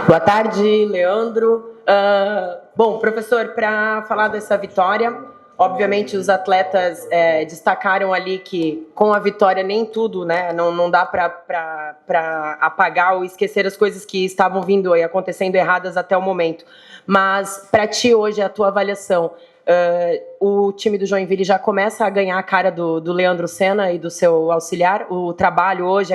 Boa tarde, Leandro. Bom, professor, para falar dessa vitória, obviamente os atletas destacaram ali que com a vitória nem tudo, né? Não dá para apagar ou esquecer as coisas que estavam vindo e acontecendo erradas até o momento. Mas para ti hoje, a tua avaliação, o time do Joinville já começa a ganhar a cara do Leandro Senna e do seu auxiliar? O trabalho hoje,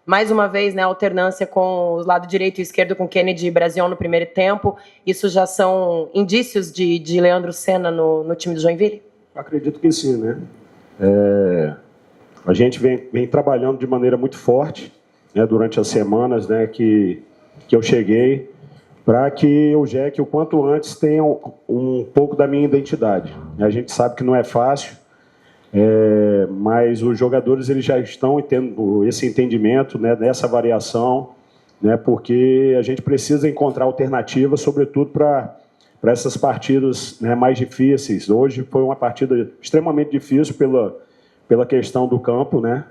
mais uma vez, né, alternância com o lado direito e esquerdo com Kennedy e Brasil no primeiro tempo, isso já são indícios de Leandro Senna no time do Joinville? Acredito que sim, né? A gente vem trabalhando de maneira muito forte, né, durante as semanas, né, que eu cheguei, para que o Jack, o quanto antes, tenha um pouco da minha identidade. A gente sabe que não é fácil, mas os jogadores eles já estão tendo esse entendimento, né, dessa variação, né, porque a gente precisa encontrar alternativas, sobretudo para essas partidas, né, mais difíceis. Hoje foi uma partida extremamente difícil pela questão do campo, né,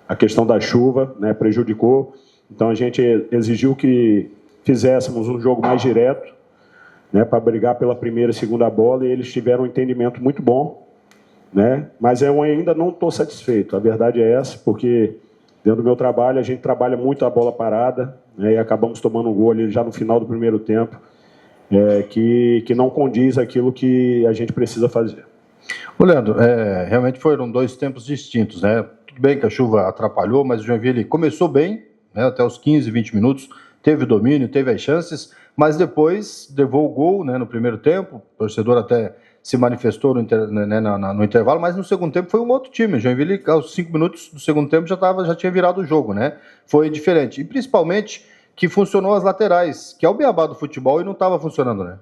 a questão da chuva, né, prejudicou. Então a gente exigiu que fizéssemos um jogo mais direto, né, para brigar pela primeira e segunda bola, e eles tiveram um entendimento muito bom, né? Mas eu ainda não estou satisfeito, a verdade é essa, porque dentro do meu trabalho a gente trabalha muito a bola parada, né, e acabamos tomando um gol ali já no final do primeiro tempo, que não condiz aquilo que a gente precisa fazer. Ô Leandro, realmente foram dois tempos distintos, né? Tudo bem que a chuva atrapalhou, mas o Joinville começou bem, né, até os 15, 20 minutos, teve o domínio, teve as chances, mas depois levou o gol, né, no primeiro tempo, o torcedor até se manifestou no intervalo, mas no segundo tempo foi um outro time. O Joinville, aos 5 minutos do segundo tempo, já tinha virado o jogo, né? Foi diferente. E principalmente que funcionou as laterais, que é o beabá do futebol e não estava funcionando, né?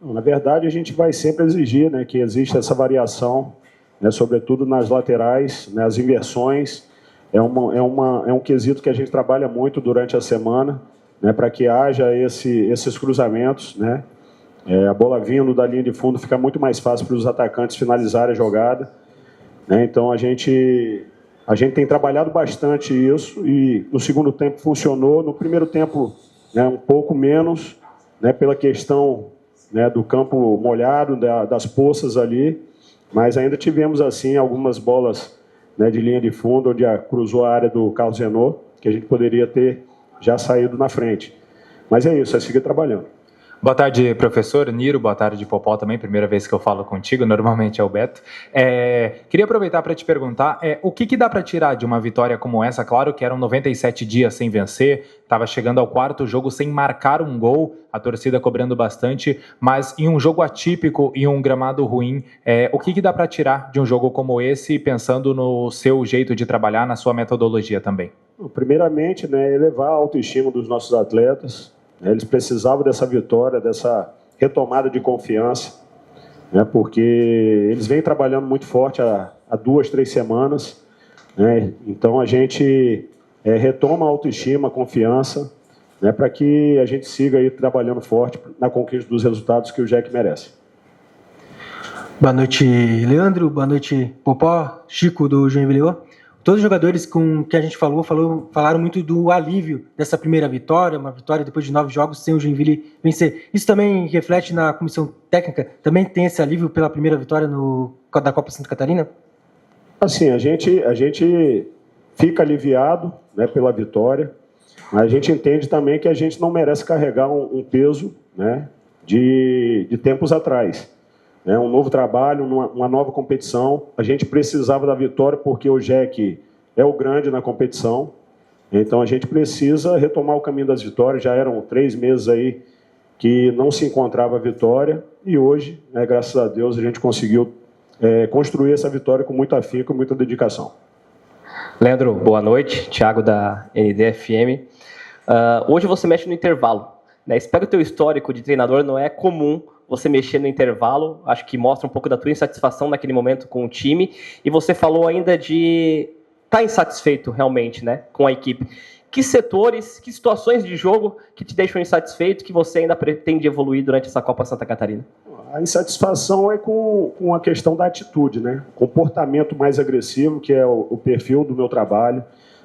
Na verdade, a gente vai sempre exigir, né, que exista essa variação, né, sobretudo nas laterais, né, as inversões. É um quesito que a gente trabalha muito durante a semana, né, para que haja esses cruzamentos, né? A bola vindo da linha de fundo fica muito mais fácil para os atacantes finalizarem a jogada, né? Então a gente tem trabalhado bastante isso e no segundo tempo funcionou. No primeiro tempo, né, um pouco menos, né, pela questão, né, do campo molhado, das poças ali, mas ainda tivemos assim algumas bolas, né, de linha de fundo onde cruzou a área do Carlos Renault, que a gente poderia ter já saído na frente. Mas é isso, é seguir trabalhando. Boa tarde, professor Niro. Boa tarde, Popó também. Primeira vez que eu falo contigo, normalmente é o Beto. Queria aproveitar para te perguntar, o que dá para tirar de uma vitória como essa? Claro que eram 97 dias sem vencer, estava chegando ao 4º jogo sem marcar um gol, a torcida cobrando bastante, mas em um jogo atípico e um gramado ruim, o que dá para tirar de um jogo como esse, pensando no seu jeito de trabalhar, na sua metodologia também? Primeiramente, né, elevar a autoestima dos nossos atletas. Eles precisavam dessa vitória, dessa retomada de confiança, né, porque eles vêm trabalhando muito forte há 2, 3 semanas, né, então a gente retoma a autoestima, a confiança, né, para que a gente siga aí trabalhando forte na conquista dos resultados que o Jack merece. Boa noite, Leandro. Boa noite, Popó, Chico do Joinville. Todos os jogadores com que a gente falaram muito do alívio dessa primeira vitória, uma vitória depois de 9 jogos sem o Joinville vencer. Isso também reflete na comissão técnica? Também tem esse alívio pela primeira vitória da Copa Santa Catarina? Assim, a gente fica aliviado, né, pela vitória, mas a gente entende também que a gente não merece carregar um peso, né, de tempos atrás. Um novo trabalho, uma nova competição. A gente precisava da vitória porque o Jack é o grande na competição. Então a gente precisa retomar o caminho das vitórias. Já eram 3 meses aí que não se encontrava a vitória e hoje, né, graças a Deus, a gente conseguiu construir essa vitória com muito afinco, com muita dedicação. Leandro, boa noite. Thiago da NDFM. Hoje você mexe no intervalo, né? Espero que o teu histórico de treinador não é comum você mexer no intervalo, acho que mostra um pouco da tua insatisfação naquele momento com o time, e você falou ainda de estar insatisfeito realmente, né, com a equipe. Que setores, que situações de jogo que te deixam insatisfeito, que você ainda pretende evoluir durante essa Copa Santa Catarina? A insatisfação é com a questão da atitude, né, comportamento mais agressivo, que é o perfil do meu trabalho,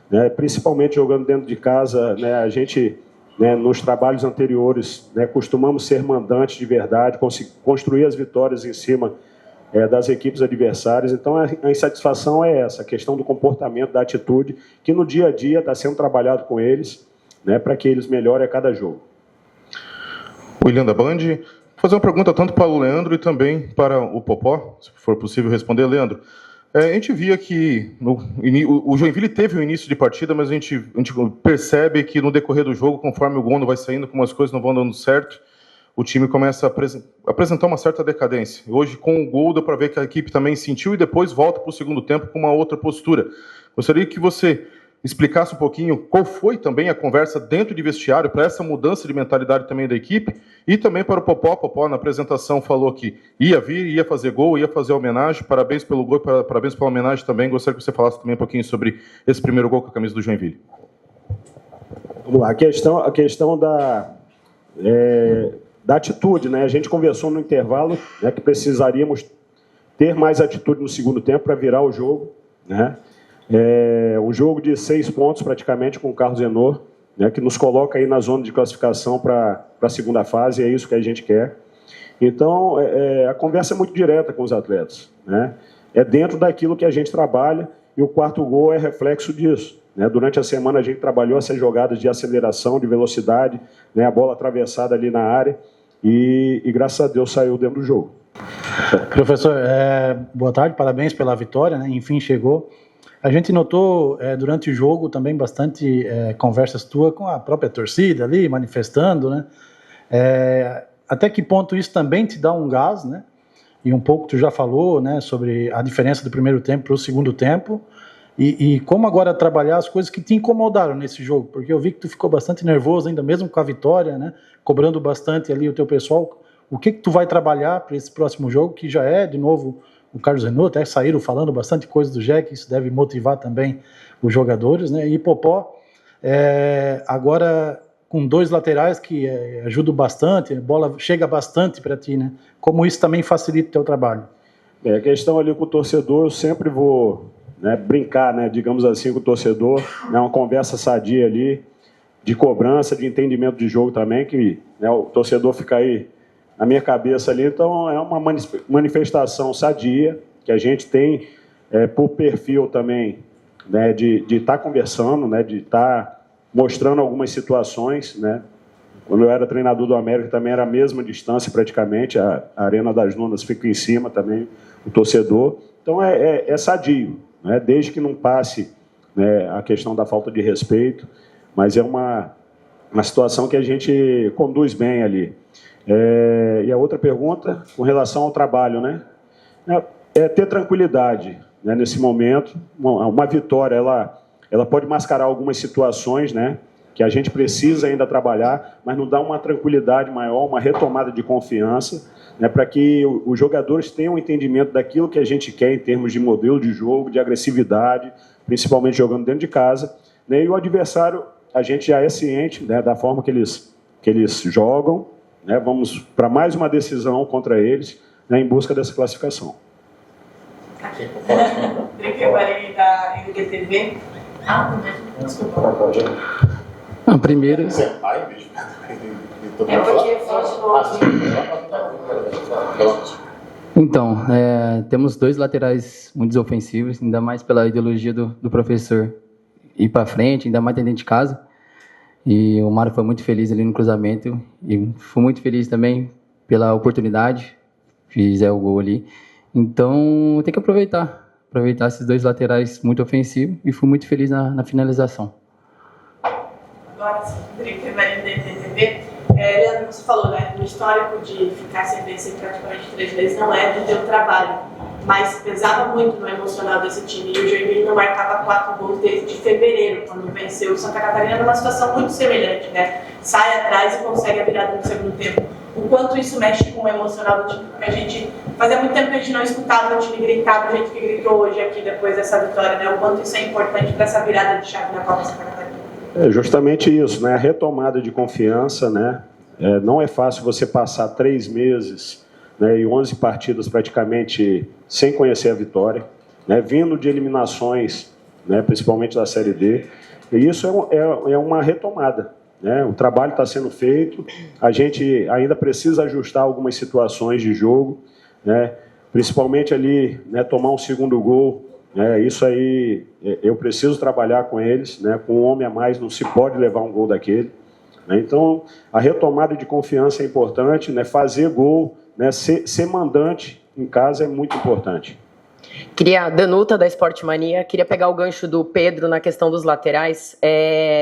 né, principalmente jogando dentro de casa, né, a gente né, nos trabalhos anteriores, né, costumamos ser mandantes de verdade, construir as vitórias em cima das equipes adversárias. Então, a insatisfação é essa, a questão do comportamento, da atitude, que no dia a dia está sendo trabalhado com eles, né, para que eles melhorem a cada jogo. William da Band, vou fazer uma pergunta tanto para o Leandro e também para o Popó, se for possível responder. Leandro, a gente via que o Joinville teve um início de partida, mas a gente percebe que no decorrer do jogo, conforme o gol não vai saindo, como as coisas não vão dando certo, o time começa a apresentar uma certa decadência. Hoje, com o gol, deu para ver que a equipe também sentiu e depois volta para o segundo tempo com uma outra postura. Gostaria que você explicasse um pouquinho qual foi também a conversa dentro de vestiário para essa mudança de mentalidade também da equipe e também para o Popó. Popó, na apresentação, falou que ia vir, ia fazer gol, ia fazer homenagem. Parabéns pelo gol, parabéns pela homenagem também. Gostaria que você falasse também um pouquinho sobre esse primeiro gol com a camisa do Joinville. Vamos lá, a questão da atitude, né? A gente conversou no intervalo, né, que precisaríamos ter mais atitude no segundo tempo para virar o jogo, né? Um jogo de 6 pontos praticamente com o Carlos Zenor, né, que nos coloca aí na zona de classificação para a segunda fase, é isso que a gente quer. Então, a conversa é muito direta com os atletas, né? É dentro daquilo que a gente trabalha e o quarto gol é reflexo disso, né? Durante a semana a gente trabalhou essas jogadas de aceleração, de velocidade, né, a bola atravessada ali na área e graças a Deus saiu dentro do jogo. Professor, boa tarde, parabéns pela vitória, né? Enfim chegou. A gente notou durante o jogo também bastante conversas tuas com a própria torcida ali, manifestando, né? Até que ponto isso também te dá um gás, né? E um pouco tu já falou, né, sobre a diferença do primeiro tempo para o segundo tempo e como agora trabalhar as coisas que te incomodaram nesse jogo, porque eu vi que tu ficou bastante nervoso ainda mesmo com a vitória, né? Cobrando bastante ali o teu pessoal. O que tu vai trabalhar para esse próximo jogo, que já é, de novo, o Carlos Zenor, até saíram falando bastante coisa do Jack, isso deve motivar também os jogadores, né? E Popó, agora com 2 laterais que ajudam bastante, a bola chega bastante para ti, né? Como isso também facilita o teu trabalho? A questão ali com o torcedor, eu sempre vou, né, brincar, né, digamos assim, com o torcedor, né, uma conversa sadia ali, de cobrança, de entendimento de jogo também, que, né, o torcedor fica aí na minha cabeça ali. Então é uma manifestação sadia que a gente tem por perfil também, né, de estar conversando, né, de estar mostrando algumas situações, né. Quando eu era treinador do América também era a mesma distância praticamente, a Arena das Nunas fica em cima também, o torcedor. Então é sadio, né, desde que não passe, né, a questão da falta de respeito, mas é uma situação que a gente conduz bem ali. E a outra pergunta, com relação ao trabalho, né? É ter tranquilidade, né, nesse momento. Uma vitória, ela pode mascarar algumas situações, né, que a gente precisa ainda trabalhar, mas nos dá uma tranquilidade maior, uma retomada de confiança, né, para que os jogadores tenham um entendimento daquilo que a gente quer em termos de modelo de jogo, de agressividade, principalmente jogando dentro de casa, né, e o adversário, a gente já é ciente, né, da forma que eles jogam, né, vamos para mais uma decisão contra eles, né, em busca dessa classificação. Drique da NDTV. Desculpa. Primeiro... Então, temos 2 laterais muito ofensivos, ainda mais pela ideologia do professor ir para frente, ainda mais dentro de casa. E o Mário foi muito feliz ali no cruzamento e fui muito feliz também pela oportunidade, fizer o gol ali. Então, tem que aproveitar esses 2 laterais muito ofensivos e fui muito feliz na finalização. Agora sim, Drique da NDTV. Leandro, você falou, né, no histórico de ficar sem vencer praticamente 3 vezes não é do teu trabalho, mas pesava muito no emocional desse time. E o Joinville não marcava 4 gols desde fevereiro, quando venceu o Santa Catarina numa situação muito semelhante, né? Sai atrás e consegue a virada no segundo tempo. O quanto isso mexe com o emocional do time, porque a gente fazia muito tempo que a gente não escutava o time gritar do jeito que gritou hoje aqui depois dessa vitória, né? O quanto isso é importante para essa virada de chave na Copa Santa Catarina. É justamente isso, né? A retomada de confiança, né? Não é fácil você passar 3 meses, né, e 11 partidas praticamente sem conhecer a vitória, né, vindo de eliminações, né, principalmente da Série D. E isso é uma retomada, né? O trabalho está sendo feito, a gente ainda precisa ajustar algumas situações de jogo, né? Principalmente ali, né, tomar um segundo gol, né? Isso aí eu preciso trabalhar com eles, né? Com um homem a mais não se pode levar um gol daquele, né? Então a retomada de confiança é importante, né? Fazer gol, né? Ser mandante em casa é muito importante. Danuta, da Esporte Mania, queria pegar o gancho do Pedro na questão dos laterais.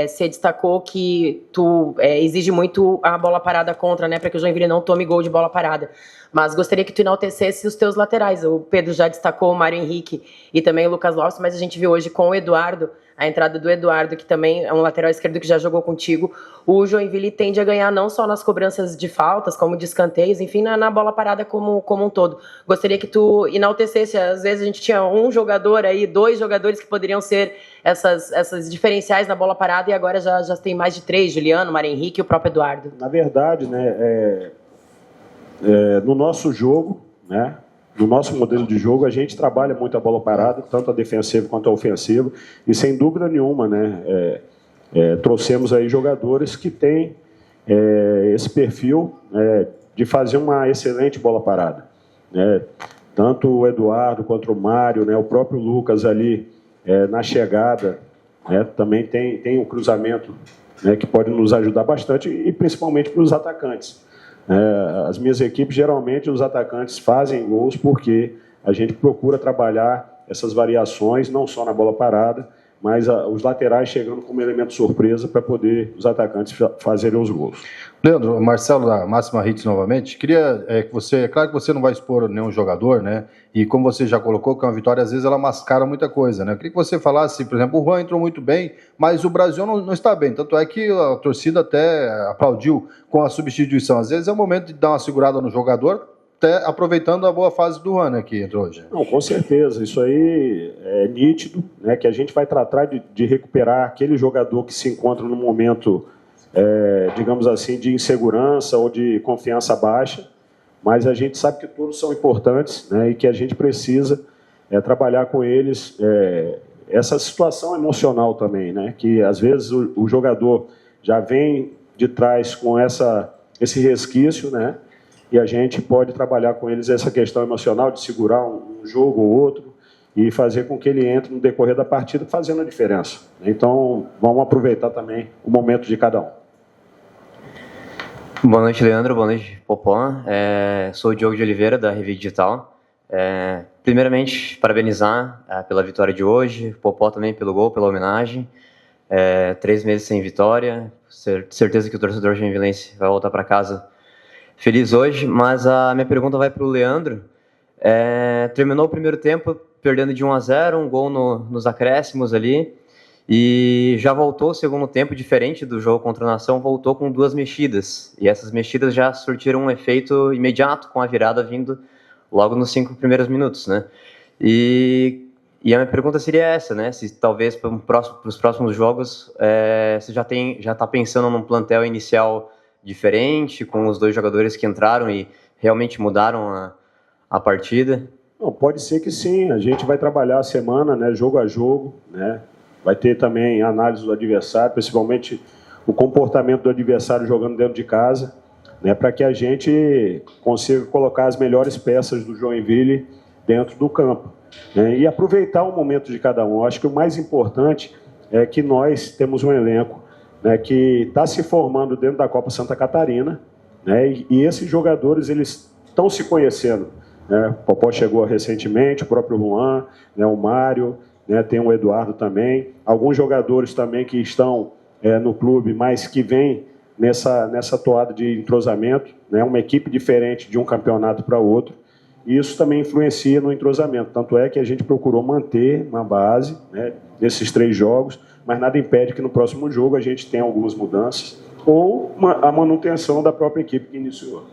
Você destacou que tu exige muito a bola parada contra, né, para que o Joinville não tome gol de bola parada. Mas gostaria que tu enaltecesse os teus laterais. O Pedro já destacou o Mário Henrique e também o Lucas Lopes, mas a gente viu hoje com o Eduardo, a entrada do Eduardo, que também é um lateral esquerdo que já jogou contigo. O Joinville tende a ganhar não só nas cobranças de faltas, como de escanteios, enfim, na bola parada como um todo. Gostaria que tu enaltecesse. Às vezes a gente tinha um jogador aí, 2 jogadores que poderiam ser essas diferenciais na bola parada, e agora já tem mais de 3, Juliano, Mário Henrique e o próprio Eduardo. Na verdade, né, no nosso jogo, né, no nosso modelo de jogo, a gente trabalha muito a bola parada, tanto a defensiva quanto a ofensiva, e sem dúvida nenhuma, né, trouxemos aí jogadores que têm esse perfil de fazer uma excelente bola parada, né? Tanto o Eduardo quanto o Mário, né, o próprio Lucas ali na chegada, né, também tem um cruzamento, né, que pode nos ajudar bastante, e principalmente para os atacantes. As minhas equipes, geralmente, os atacantes fazem gols porque a gente procura trabalhar essas variações, não só na bola parada, mas os laterais chegando como elemento surpresa para poder os atacantes fazerem os gols. Leandro, Marcelo da Máxima Hits novamente, queria que você, é claro que você não vai expor nenhum jogador, né, e como você já colocou, que uma vitória às vezes ela mascara muita coisa, né, eu queria que você falasse, por exemplo, o Juan entrou muito bem, mas o Brasil não está bem, tanto é que a torcida até aplaudiu com a substituição. Às vezes é o momento de dar uma segurada no jogador, até aproveitando a boa fase do Juan, né, que entrou hoje. Não, com certeza, isso aí é nítido, né, que a gente vai tratar de recuperar aquele jogador que se encontra num momento, digamos assim, de insegurança ou de confiança baixa, mas a gente sabe que todos são importantes, né, e que a gente precisa trabalhar com eles essa situação emocional também, né, que às vezes o jogador já vem de trás com esse resquício, né, e a gente pode trabalhar com eles essa questão emocional de segurar um jogo ou outro e fazer com que ele entre no decorrer da partida fazendo a diferença. Então, vamos aproveitar também o momento de cada um. Boa noite, Leandro. Boa noite, Popó. Sou o Diogo de Oliveira, da Revista Digital. Primeiramente, parabenizar pela vitória de hoje, Popó também pelo gol, pela homenagem. 3 meses sem vitória, certeza que o torcedor joinvilense vai voltar para casa feliz hoje, mas a minha pergunta vai para o Leandro. Terminou o primeiro tempo perdendo de 1-0, um gol nos acréscimos ali, e já voltou o segundo tempo, diferente do jogo contra a Nação, voltou com 2 mexidas, e essas mexidas já surtiram um efeito imediato, com a virada vindo logo nos 5 primeiros minutos, né? E a minha pergunta seria essa, né? Se talvez para os próximos jogos você já está pensando num plantel inicial diferente, com os 2 jogadores que entraram e realmente mudaram a partida? Não, pode ser que sim, a gente vai trabalhar a semana, né, jogo a jogo, né, vai ter também análise do adversário, principalmente o comportamento do adversário jogando dentro de casa, né, para que a gente consiga colocar as melhores peças do Joinville dentro do campo, né, e aproveitar o momento de cada um. Eu acho que o mais importante é que nós temos um elenco, né, que está se formando dentro da Copa Santa Catarina, né, e esses jogadores eles estão se conhecendo, né? O Popó chegou recentemente, o próprio Juan, né, o Mário, né, tem o Eduardo também, alguns jogadores também que estão no clube, mas que vêm nessa toada de entrosamento, né, uma equipe diferente de um campeonato para outro, e isso também influencia no entrosamento, tanto é que a gente procurou manter uma base, né, desses 3 jogos, mas nada impede que no próximo jogo a gente tenha algumas mudanças ou a manutenção da própria equipe que iniciou.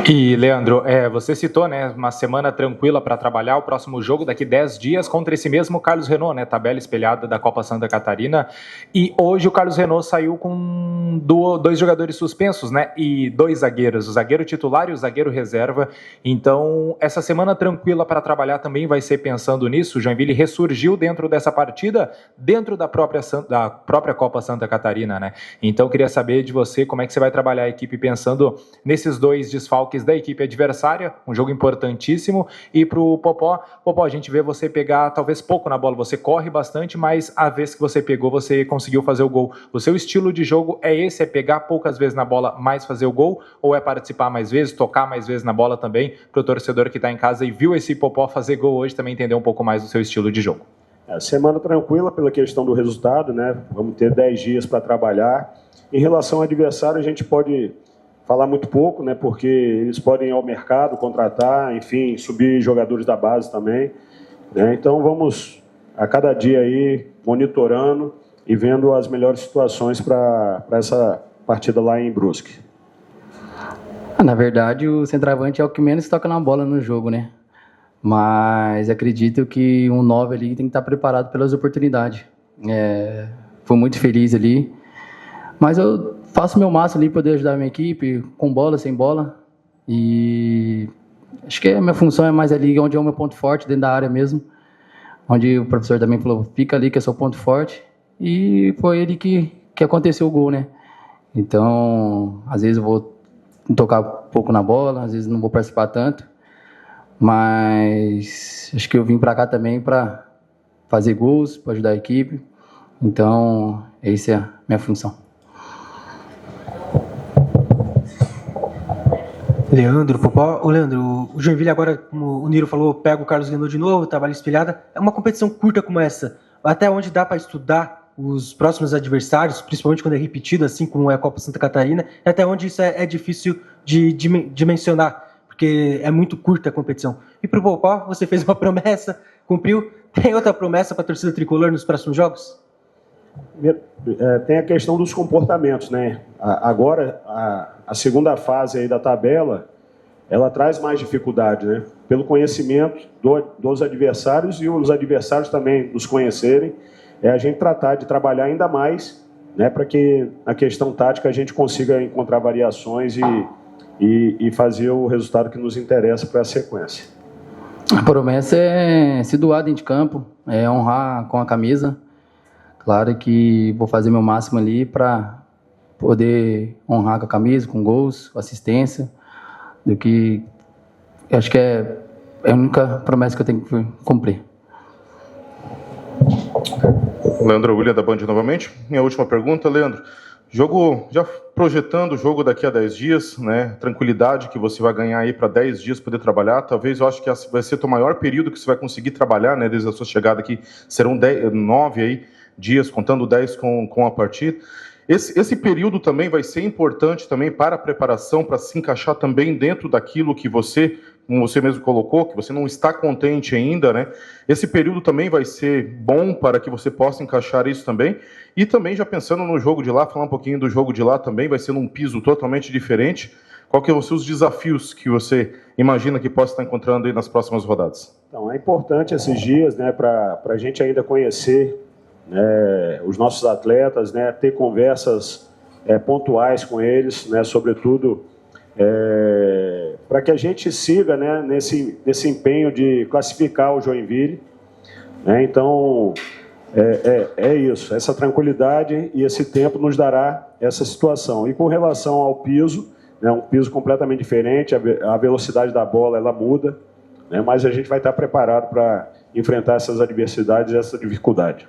E, Leandro, você citou, né, uma semana tranquila para trabalhar, o próximo jogo daqui 10 dias contra esse mesmo Carlos Renault, né, tabela espelhada da Copa Santa Catarina, e hoje o Carlos Renault saiu com 2 jogadores suspensos, né, e 2 zagueiros, o zagueiro titular e o zagueiro reserva. Então, essa semana tranquila para trabalhar também vai ser pensando nisso. O Joinville ressurgiu dentro dessa partida, dentro da própria Copa Santa Catarina, né. Então, queria saber de você como é que você vai trabalhar a equipe pensando nesses 2 desfalques da equipe adversária, um jogo importantíssimo. E para o Popó, a gente vê você pegar talvez pouco na bola, você corre bastante, mas a vez que você pegou, você conseguiu fazer o gol. O seu estilo de jogo é esse, é pegar poucas vezes na bola, mais fazer o gol, ou é participar mais vezes, tocar mais vezes na bola também, para o torcedor que está em casa e viu esse Popó fazer gol hoje também entender um pouco mais do seu estilo de jogo? Semana tranquila pela questão do resultado, né? Vamos ter 10 dias para trabalhar. Em relação ao adversário, a gente pode falar muito pouco, né, porque eles podem ir ao mercado, contratar, enfim, subir jogadores da base também, né? Então vamos a cada dia aí monitorando e vendo as melhores situações para essa partida lá em Brusque. Na verdade, o centroavante é o que menos toca na bola no jogo, né? Mas acredito que um 9 ali tem que estar preparado pelas oportunidades. Fui muito feliz ali, mas eu faço o meu máximo ali para poder ajudar a minha equipe, com bola, sem bola. E acho que a minha função é mais ali onde é o meu ponto forte, dentro da área mesmo. Onde o professor também falou, fica ali que é seu ponto forte. E foi ele que aconteceu o gol, né? Então, às vezes eu vou tocar pouco na bola, às vezes não vou participar tanto. Mas acho que eu vim para cá também para fazer gols, para ajudar a equipe. Então, essa é a minha função. Leandro, Popó. O Leandro, o Joinville agora, como o Niro falou, pega o Carlos Renault de novo, trabalho espelhada. É uma competição curta como essa, até onde dá para estudar os próximos adversários, principalmente quando é repetido, assim como é a Copa Santa Catarina, e até onde isso é difícil de dimensionar, porque é muito curta a competição. E para o Popó, você fez uma promessa, cumpriu. Tem outra promessa para a torcida tricolor nos próximos jogos? Tem a questão dos comportamentos, né? Agora, a segunda fase aí da tabela, ela traz mais dificuldade, né? Pelo conhecimento dos adversários e os adversários também nos conhecerem, a gente tratar de trabalhar ainda mais, né? Para que na questão tática a gente consiga encontrar variações e fazer o resultado que nos interessa para a sequência. A promessa é se doar dentro de campo, é honrar com a camisa. Claro que vou fazer meu máximo ali para poder honrar com a camisa, com gols, com assistência, do que acho que é a única promessa que eu tenho que cumprir. Leandro William da Band novamente. Minha última pergunta, Leandro. Jogo, já projetando o jogo daqui a 10 dias, né? Tranquilidade que você vai ganhar aí para 10 dias poder trabalhar. Talvez eu acho que vai ser o maior período que você vai conseguir trabalhar, né? Desde a sua chegada aqui, serão 9 aí dias, contando 10 com a partida. Esse período também vai ser importante também para a preparação, para se encaixar também dentro daquilo que você, como você mesmo colocou, que você não está contente ainda, né? Esse período também vai ser bom para que você possa encaixar isso também. E também já pensando no jogo de lá, falar um pouquinho do jogo de lá também, vai ser num piso totalmente diferente. Qual que são os desafios que você imagina que possa estar encontrando aí nas próximas rodadas? Então, é importante esses dias, né, para a gente ainda conhecer os nossos atletas, né, ter conversas pontuais com eles, né, sobretudo para que a gente siga, né, nesse empenho de classificar o Joinville, né? Então é isso, essa tranquilidade e esse tempo nos dará essa situação. E com relação ao piso, né, um piso completamente diferente, a velocidade da bola ela muda, né, mas a gente vai estar preparado para enfrentar essas adversidades e essa dificuldade.